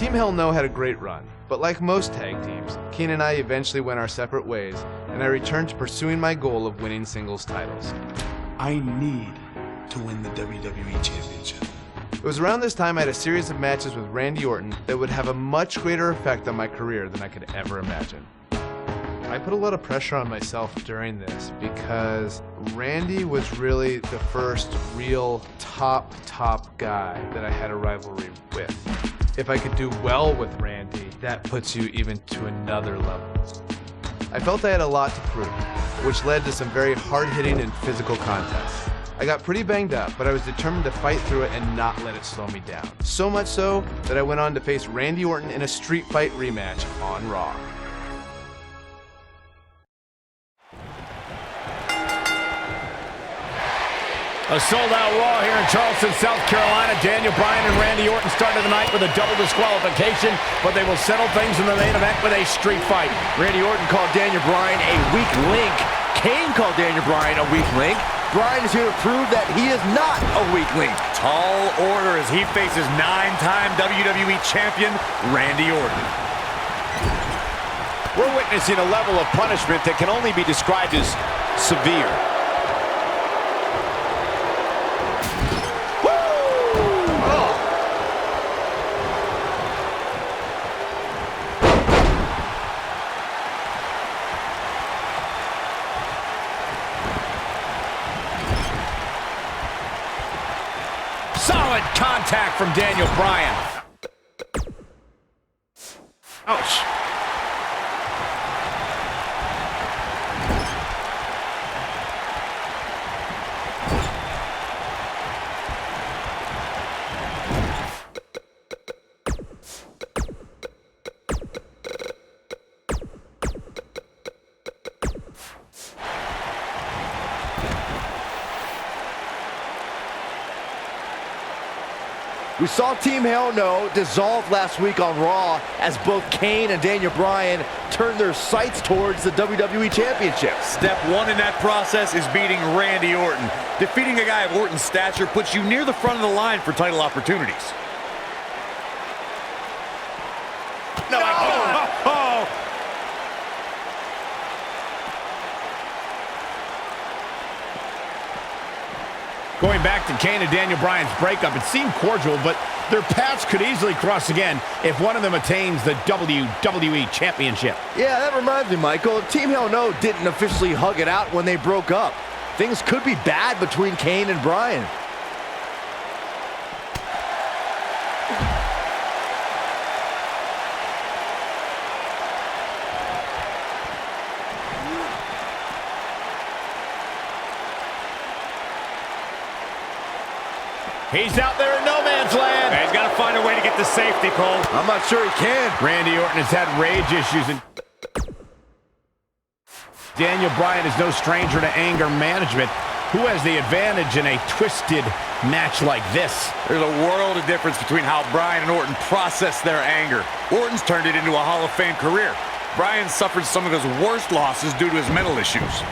Team Hell No had a great run, but like most tag teams, Kane and I eventually went our separate ways, and I returned to pursuing my goal of winning singles titles. I need to win the WWE Championship. It was around this time I had a series of matches with Randy Orton that would have a much greater effect on my career than I could ever imagine. I put a lot of pressure on myself during this because Randy was really the first real top guy that I had a rivalry with. If I could do well with Randy, that puts you even to another level. I felt I had a lot to prove, which led to some very hard-hitting and physical contests. I got pretty banged up, but I was determined to fight through it and not let it slow me down. So much so that I went on to face Randy Orton in a street fight rematch on Raw. A sold-out Raw here in Charleston, South Carolina. Daniel Bryan and Randy Orton started the night with a double disqualification, but they will settle things in the main event with a street fight. Randy Orton called Daniel Bryan a weak link. Kane called Daniel Bryan a weak link. Bryan is here to prove that he is not a weak link. Tall order as he faces 9-time WWE champion Randy Orton. We're witnessing a level of punishment that can only be described as severe. Solid contact from Daniel Bryan. Ouch. We saw Team Hell No dissolve last week on Raw as both Kane and Daniel Bryan turned their sights towards the WWE Championship. Step one in that process is beating Randy Orton. Defeating a guy of Orton's stature puts you near the front of the line for title opportunities. No! Oh! Going back to Kane and Daniel Bryan's breakup, it seemed cordial, but their paths could easily cross again if one of them attains the WWE Championship. Yeah, that reminds me, Michael. Team Hell No didn't officially hug it out when they broke up. Things could be bad between Kane and Bryan. He's out there in no man's land. He's got to find a way to get to safety, Cole. I'm not sure he can. Randy Orton has had rage issues, and Daniel Bryan is no stranger to anger management. Who has the advantage in a twisted match like this? There's a world of difference between how Bryan and Orton process their anger. Orton's turned it into a Hall of Fame career. Bryan suffered some of his worst losses due to his mental issues.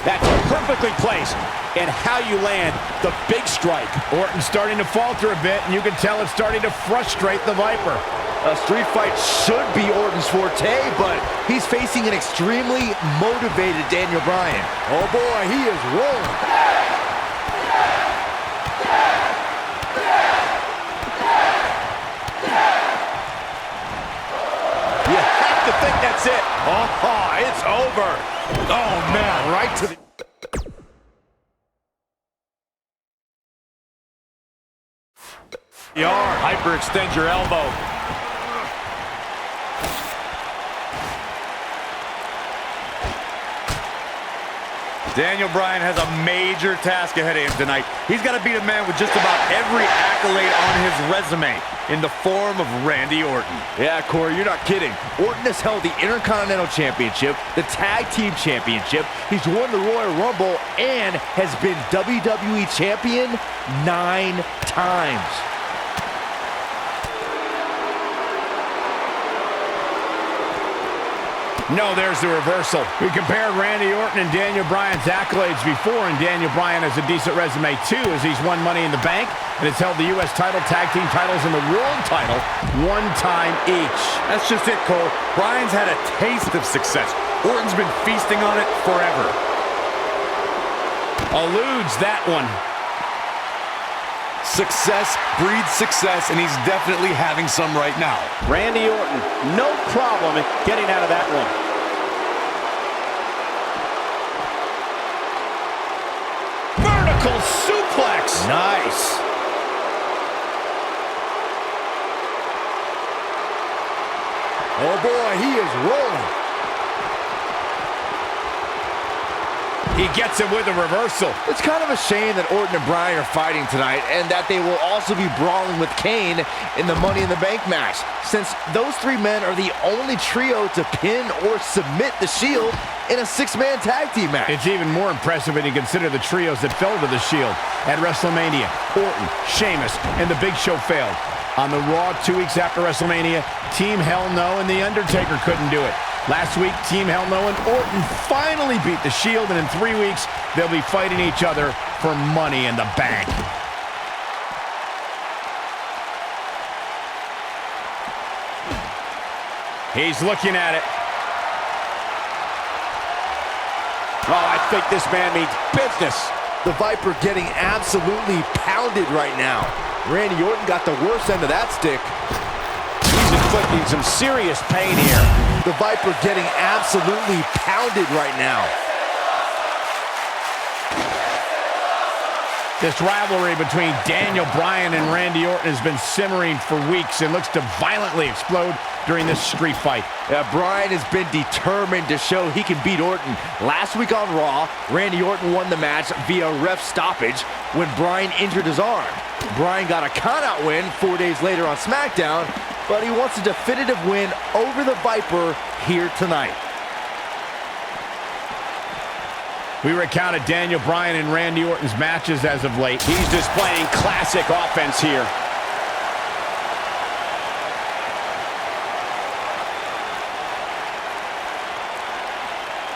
That's perfectly placed in how you land the big strike. Orton's starting to falter a bit, and you can tell it's starting to frustrate the Viper. A street fight should be Orton's forte, but he's facing an extremely motivated Daniel Bryan. Oh boy, he is rolling. You have to think that's it. Oh, it's over. Oh, man, right to the... Hyperextend your elbow. Daniel Bryan has a major task ahead of him tonight. He's got to beat a man with just about every accolade on his resume in the form of Randy Orton. Yeah, Corey, you're not kidding. Orton has held the Intercontinental Championship, the Tag Team Championship, he's won the Royal Rumble, and has been WWE Champion 9 times. No, there's the reversal. We compared Randy Orton and Daniel Bryan's accolades before, and Daniel Bryan has a decent resume too, as he's won Money in the Bank, and has held the U.S. title, tag team titles, and the world title one time each. That's just it, Cole. Bryan's had a taste of success. Orton's been feasting on it forever. Eludes that one. Success breeds success, and he's definitely having some right now. Randy Orton, no problem getting out of that one. Vertical suplex. Nice. Oh boy, he is rolling. He gets it with a reversal. It's kind of a shame that Orton and Bryan are fighting tonight, and that they will also be brawling with Kane in the Money in the Bank match, since those three men are the only trio to pin or submit the Shield in a six-man tag team match. It's even more impressive when you consider the trios that fell to the Shield at WrestleMania. Orton, Sheamus, and The Big Show failed. On the Raw 2 weeks after WrestleMania, Team Hell No and The Undertaker couldn't do it. Last week, Team Hell No and Orton finally beat the Shield, and in 3 weeks, they'll be fighting each other for Money in the Bank. He's looking at it. Oh, I think this man means business. The Viper getting absolutely pounded right now. Randy Orton got the worst end of that stick. He's inflicting some serious pain here. The Viper getting absolutely pounded right now. This rivalry between Daniel Bryan and Randy Orton has been simmering for weeks and looks to violently explode during this street fight. Bryan has been determined to show he can beat Orton. Last week on Raw, Randy Orton won the match via ref stoppage when Bryan injured his arm. Bryan got a count-out win 4 days later on SmackDown, but he wants a definitive win over the Viper here tonight. We recounted Daniel Bryan and Randy Orton's matches as of late. He's displaying classic offense here.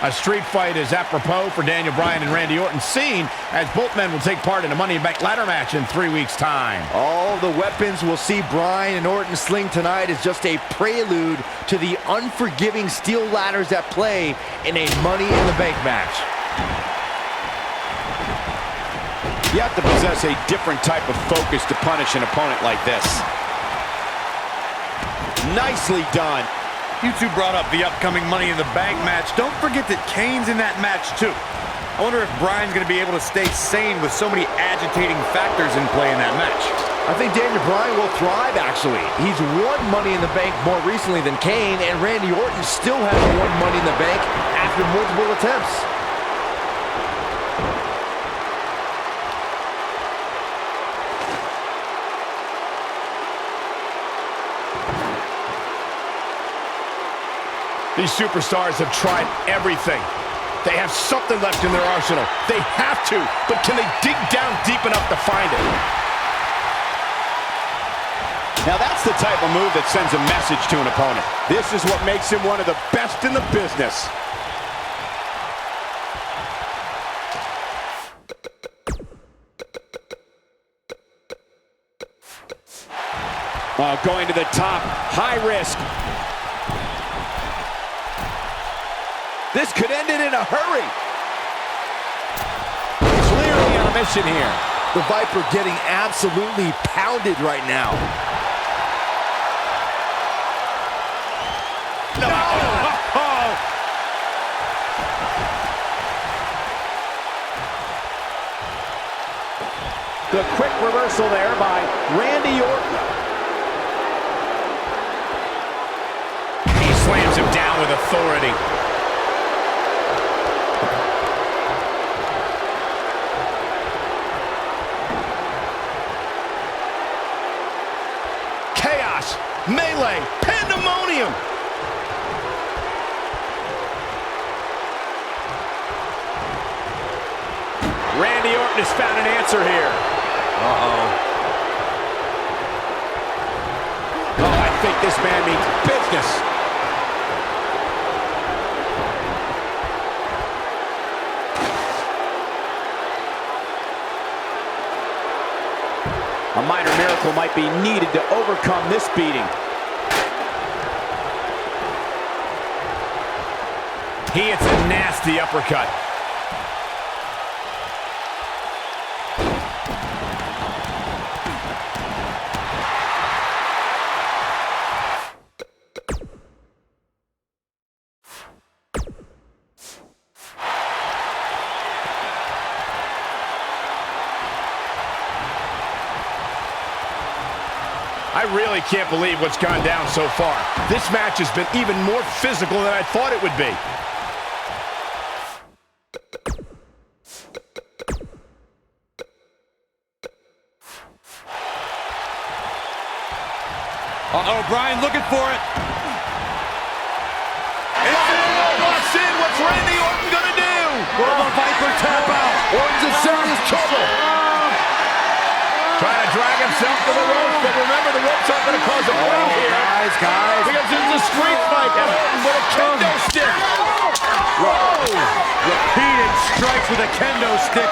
A street fight is apropos for Daniel Bryan and Randy Orton, seen as both men will take part in a Money in the Bank ladder match in 3 weeks' time. All the weapons we'll see Bryan and Orton sling tonight is just a prelude to the unforgiving steel ladders at play in a Money in the Bank match. You have to possess a different type of focus to punish an opponent like this. Nicely done. You two brought up the upcoming Money in the Bank match. Don't forget that Kane's in that match too. I wonder if Bryan's going to be able to stay sane with so many agitating factors in play in that match. I think Daniel Bryan will thrive, actually. He's won Money in the Bank more recently than Kane, and Randy Orton still hasn't won Money in the Bank after multiple attempts. These superstars have tried everything. They have something left in their arsenal. They have to, but can they dig down deep enough to find it? Now that's the type of move that sends a message to an opponent. This is what makes him one of the best in the business. Going to the top, high risk. This could end it in a hurry. Clearly on a mission here. The Viper getting absolutely pounded right now. No! Oh! The quick reversal there by Randy Orton. He slams him down with authority. Melee, pandemonium. Randy Orton has found an answer here. Oh, I think this man means business. A minor miracle might be needed to overcome this beating. He hits a nasty uppercut. I really can't believe what's gone down so far. This match has been even more physical than I thought it would be. Uh-oh, Bryan looking for it. Walks in. What's Randy Orton gonna do? Will the Viper tap out? Orton's in serious trouble. Trying to drag himself to the ropes, but remember, the ropes aren't going to cause a break here. Guys. Because it's a street fight, and Orton with a kendo stick. Whoa! Repeated strikes with a kendo stick.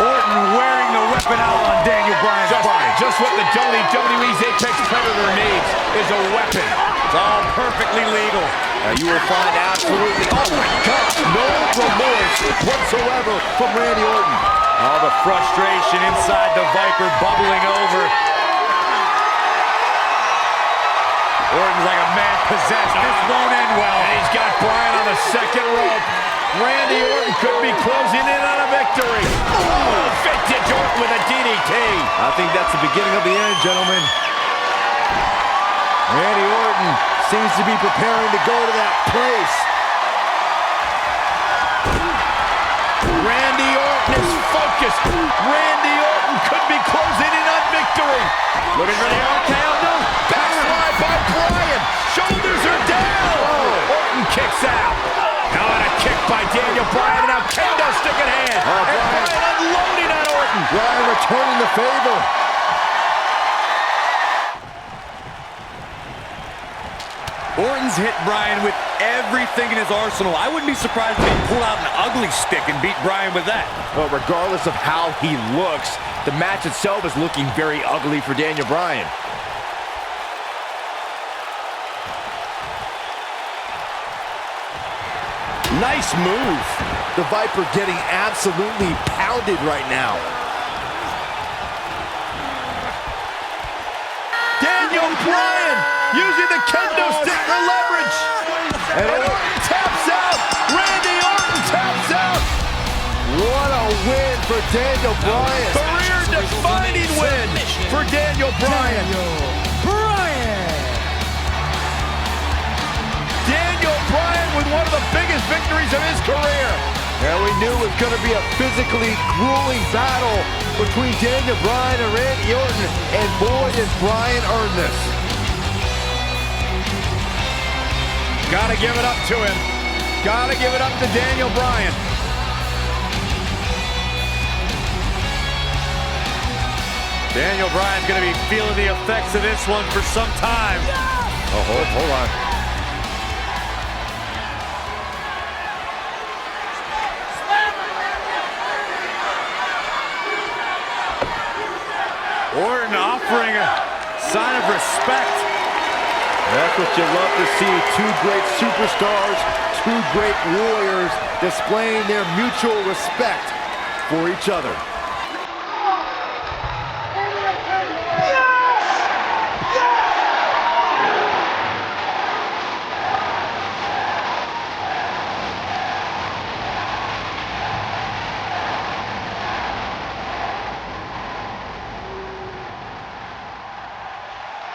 Orton wearing the weapon out on Daniel Bryan's body. Just what the WWE's Apex Predator needs is a weapon. It's all perfectly legal. Now you will find absolutely, oh my God, no remorse whatsoever from Randy Orton. All the frustration inside the Viper bubbling over. Orton's like a man possessed. This won't end well. And he's got Bryan on the second rope. Randy Orton could be closing in on a victory. Oh, vintage Orton with a DDT. I think that's the beginning of the end, gentlemen. Randy Orton seems to be preparing to go to that place. Randy Orton is focused. Randy Orton could be closing in on victory. Looking for the RKO. No. Backslide by Bryan. Shoulders are down. Orton kicks out. Now on a kick by Daniel Bryan. Now kendo stick in hand. And Bryan unloading on Orton. Bryan returning the favor. Orton's hit Bryan with everything in his arsenal. I wouldn't be surprised if he pulled out an ugly stick and beat Bryan with that. Well, regardless of how he looks, the match itself is looking very ugly for Daniel Bryan. Nice move. The Viper getting absolutely pounded right now. Daniel Bryan using the kendo stick for leverage. And Orton taps out. Randy Orton taps out. What a win for Daniel Bryan. Career-defining win for Daniel Bryan. Daniel Bryan with one of the biggest victories of his career. And we knew it was going to be a physically grueling battle between Daniel Bryan and Randy Orton. And boy, did Bryan earn this. Gotta give it up to him. Gotta give it up to Daniel Bryan. Daniel Bryan's going to be feeling the effects of this one for some time. Oh, hold on. Orton offering a sign of respect. That's what you love to see. Two great superstars, two great warriors displaying their mutual respect for each other.